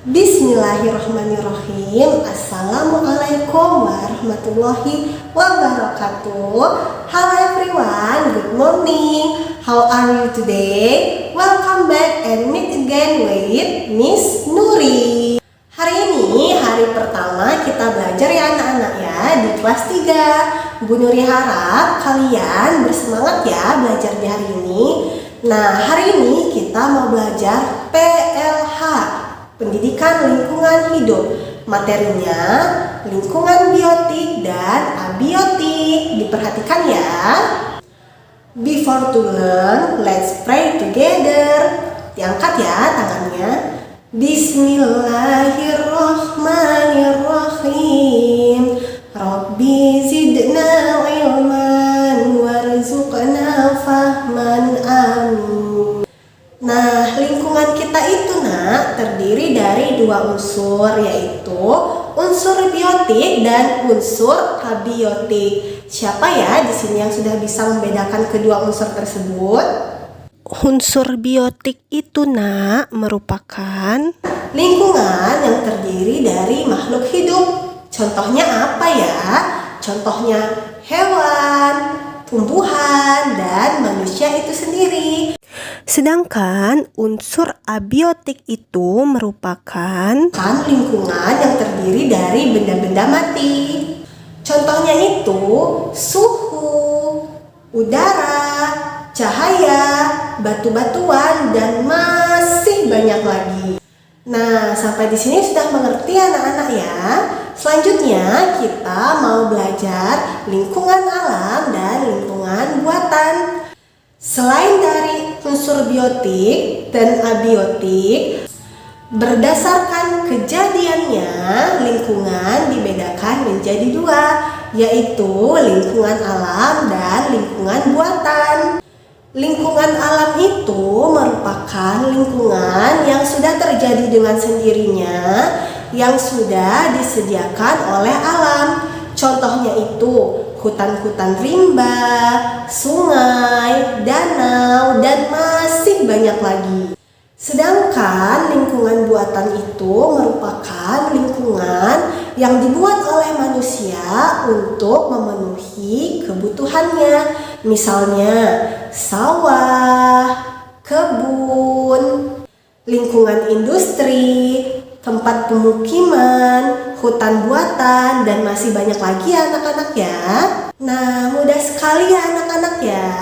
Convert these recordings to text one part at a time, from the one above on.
Bismillahirrahmanirrahim. Assalamualaikum warahmatullahi wabarakatuh. Hello everyone, good morning. How are you today? Welcome back and meet again with Miss Nuri. Hari ini hari pertama kita belajar ya anak-anak ya di kelas 3. Bu Nuri harap kalian bersemangat ya belajar di hari ini. Nah, hari ini kita mau belajar PLH, Pendidikan Lingkungan Hidup. Materinya lingkungan biotik dan abiotik. Diperhatikan ya. Before to learn, let's pray together. Diangkat ya tangannya. Bismillahirrahmanirrahim. Rabbi zidna ilman warzuqna fahman amin. Nah, lingkungan kita itu terdiri dari dua unsur, yaitu unsur biotik dan unsur abiotik. Siapa ya di sini yang sudah bisa membedakan kedua unsur tersebut? Unsur biotik itu merupakan lingkungan yang terdiri dari makhluk hidup. Contohnya apa ya? Contohnya hewan, tumbuhan, dan manusia itu sendiri. Sedangkan unsur abiotik itu merupakan lingkungan yang terdiri dari benda-benda mati. Contohnya itu suhu, udara, cahaya, batu-batuan, dan masih banyak lagi. Nah, sampai di sini sudah mengerti anak-anak ya. Selanjutnya kita mau belajar lingkungan alam dan lingkungan buatan. Selain dari unsur biotik dan abiotik, berdasarkan kejadiannya, lingkungan dibedakan menjadi dua, yaitu lingkungan alam dan lingkungan buatan. Lingkungan alam itu merupakan lingkungan yang sudah terjadi dengan sendirinya, yang sudah disediakan oleh alam. Contohnya itu hutan-hutan rimba, sungai, danau, dan masih banyak lagi. Sedangkan lingkungan buatan itu merupakan lingkungan yang dibuat oleh manusia untuk memenuhi kebutuhannya. Misalnya sawah, kebun, lingkungan industri, tempat pemukiman, hutan buatan, dan masih banyak lagi ya anak-anak ya. Nah, mudah sekali ya anak-anak ya.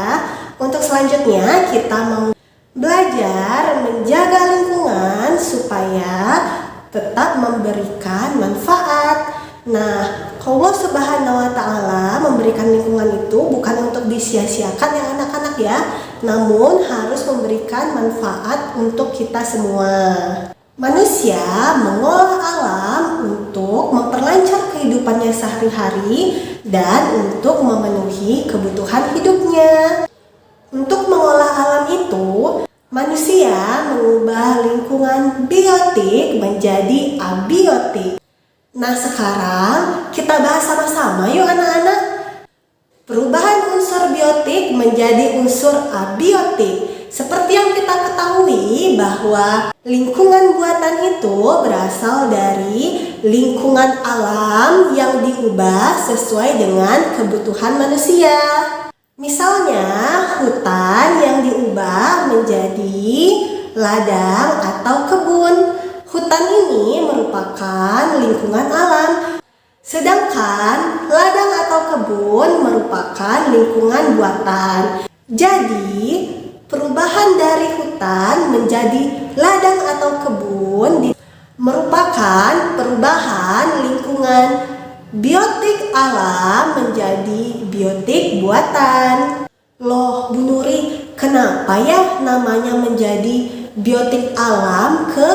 Untuk selanjutnya kita mau belajar menjaga lingkungan supaya tetap memberikan manfaat. Nah, Allah Subhanahu wa Ta'ala memberikan lingkungan itu bukan untuk disia-siakan ya anak-anak ya, namun harus memberikan manfaat untuk kita semua. Manusia mengolah alam untuk memperlancar kehidupannya sehari-hari dan untuk memenuhi kebutuhan hidupnya. Untuk mengolah alam itu, manusia mengubah lingkungan biotik menjadi abiotik. Nah, sekarang kita bahas sama-sama yuk anak-anak. Perubahan unsur biotik menjadi unsur abiotik. Seperti yang kita ketahui bahwa lingkungan buatan itu berasal dari lingkungan alam yang diubah sesuai dengan kebutuhan manusia. Misalnya hutan yang diubah menjadi ladang atau kebun. Hutan ini merupakan lingkungan alam. Sedangkan ladang atau kebun merupakan lingkungan buatan. Jadi perubahan dari hutan menjadi ladang atau kebun merupakan perubahan lingkungan biotik alam menjadi biotik buatan. Loh Bu Nuri, kenapa ya namanya menjadi biotik alam ke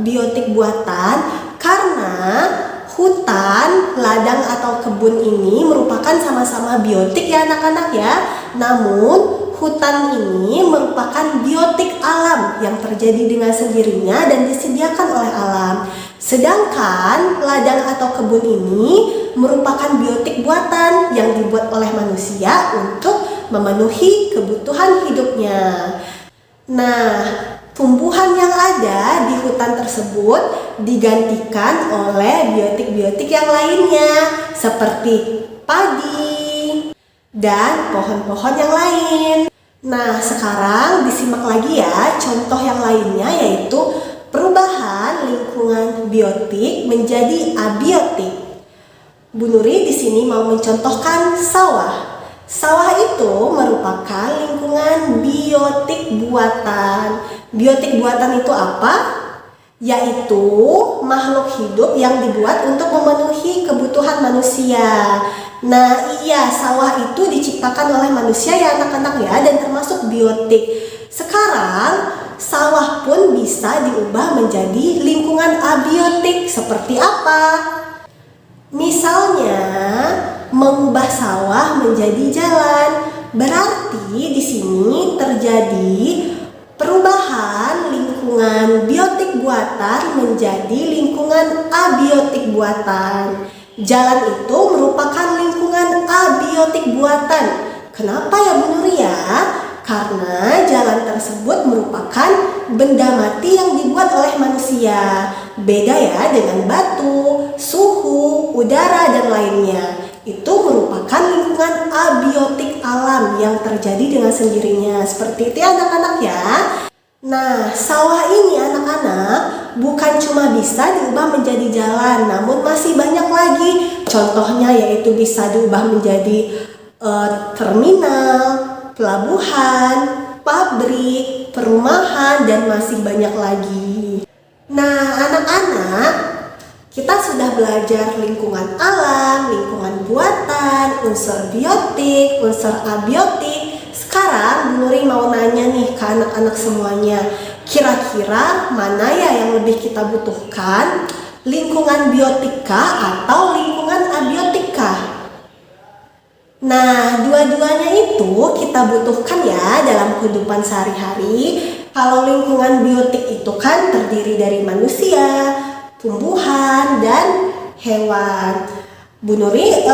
biotik buatan? Karena hutan, ladang atau kebun ini merupakan sama-sama biotik ya anak-anak ya. Namun hutan ini merupakan biotik alam yang terjadi dengan sendirinya dan disediakan oleh alam. Sedangkan ladang atau kebun ini merupakan biotik buatan yang dibuat oleh manusia untuk memenuhi kebutuhan hidupnya. Nah, tumbuhan yang ada di hutan tersebut digantikan oleh biotik-biotik yang lainnya seperti padi dan pohon-pohon yang lain. Nah, sekarang disimak lagi ya contoh yang lainnya, yaitu perubahan lingkungan biotik menjadi abiotik. Bu Nuri di sini mau mencontohkan sawah. Sawah itu merupakan lingkungan biotik buatan. Biotik buatan itu apa? Yaitu makhluk hidup yang dibuat untuk memenuhi kebutuhan manusia. Nah, iya, sawah itu diciptakan oleh manusia ya anak-anak ya, dan termasuk biotik. Sekarang sawah pun bisa diubah menjadi lingkungan abiotik. Seperti apa? Misalnya mengubah sawah menjadi jalan. Berarti di sini terjadi perubahan lingkungan biotik buatan menjadi lingkungan abiotik buatan. Jalan itu merupakan lingkungan abiotik buatan. Kenapa ya Bu Nuri ya? Karena jalan tersebut merupakan benda mati yang dibuat oleh manusia. Beda ya dengan batu, suhu, udara, dan lainnya. Itu merupakan lingkungan abiotik alam yang terjadi dengan sendirinya. Seperti itu ya anak-anak ya. Nah, sawah ini anak-anak bukan cuma bisa diubah menjadi jalan, namun masih banyak lagi. Contohnya yaitu bisa diubah menjadi terminal, pelabuhan, pabrik, perumahan, dan masih banyak lagi. Nah, anak-anak, kita sudah belajar lingkungan alam, lingkungan buatan, unsur biotik, unsur abiotik. Sekarang Bu Nuri mau nanya nih ke anak-anak semuanya, kira-kira mana ya yang lebih kita butuhkan? Lingkungan biotika atau lingkungan abiotika? Nah, dua-duanya itu kita butuhkan ya dalam kehidupan sehari-hari. Kalau lingkungan biotik itu kan terdiri dari manusia, tumbuhan, dan hewan. Bu Nuri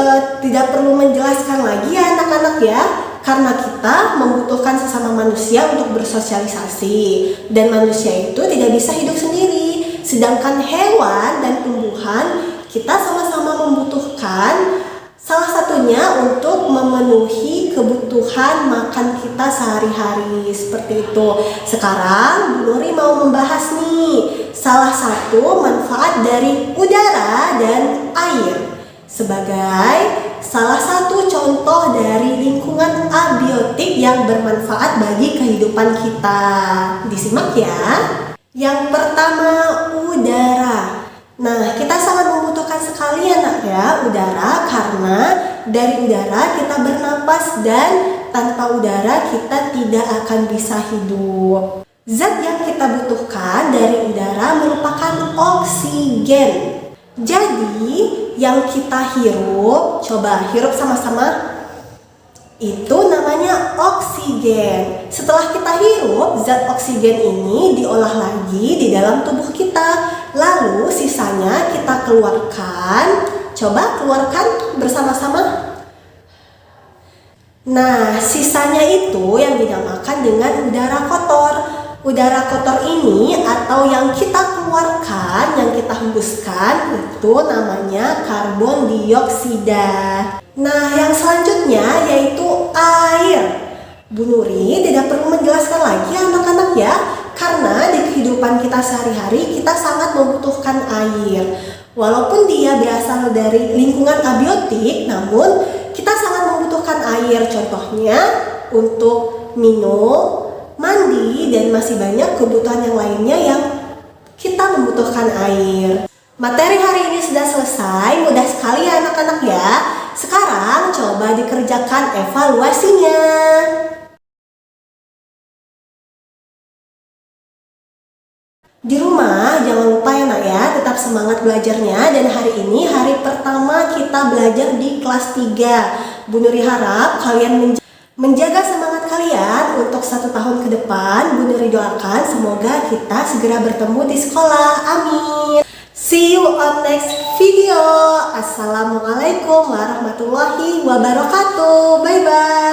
tidak perlu menjelaskan lagi ya anak-anak ya, karena kita membutuhkan sesama manusia untuk bersosialisasi, dan manusia itu tidak bisa hidup sendiri. Sedangkan hewan dan tumbuhan kita sama-sama membutuhkan, salah satunya untuk memenuhi kebutuhan makan kita sehari-hari, seperti itu. Sekarang Bu Nuri mau membahas nih salah satu manfaat dari udara dan air sebagai salah satu contoh dari lingkungan abiotik yang bermanfaat bagi kehidupan kita. Disimak ya. Yang pertama, udara. Nah, kita sangat membutuhkan sekali anak ya udara, karena dari udara kita bernapas, dan tanpa udara kita tidak akan bisa hidup. Zat yang kita butuhkan dari udara merupakan oksigen. Jadi, yang kita hirup, coba hirup sama-sama. Itu namanya oksigen. Setelah kita hirup, zat oksigen ini diolah lagi di dalam tubuh kita. Lalu sisanya kita keluarkan. Coba keluarkan bersama-sama. Nah, sisanya itu yang dinamakan dengan udara kotor. Udara kotor ini atau yang kita keluarkan, yang kita hembuskan, itu namanya karbon dioksida. Nah, yang selanjutnya yaitu air. Bu Nuri tidak perlu menjelaskan lagi anak-anak ya, karena di kehidupan kita sehari-hari kita sangat membutuhkan air. Walaupun dia berasal dari lingkungan abiotik, namun kita sangat membutuhkan air. Contohnya untuk minum, mandi, dan masih banyak kebutuhan yang lainnya yang kita membutuhkan air. Materi hari ini sudah selesai, mudah sekali ya anak-anak ya. Sekarang coba dikerjakan evaluasinya. Di rumah jangan lupa ya nak ya, tetap semangat belajarnya. Dan hari ini hari pertama kita belajar di kelas 3. Bu Nuri harap kalian menjaga semangat kalian untuk 1 tahun ke depan. Bu Nuri doakan semoga kita segera bertemu di sekolah. Amin. See you on next video. Assalamualaikum warahmatullahi wabarakatuh. Bye bye.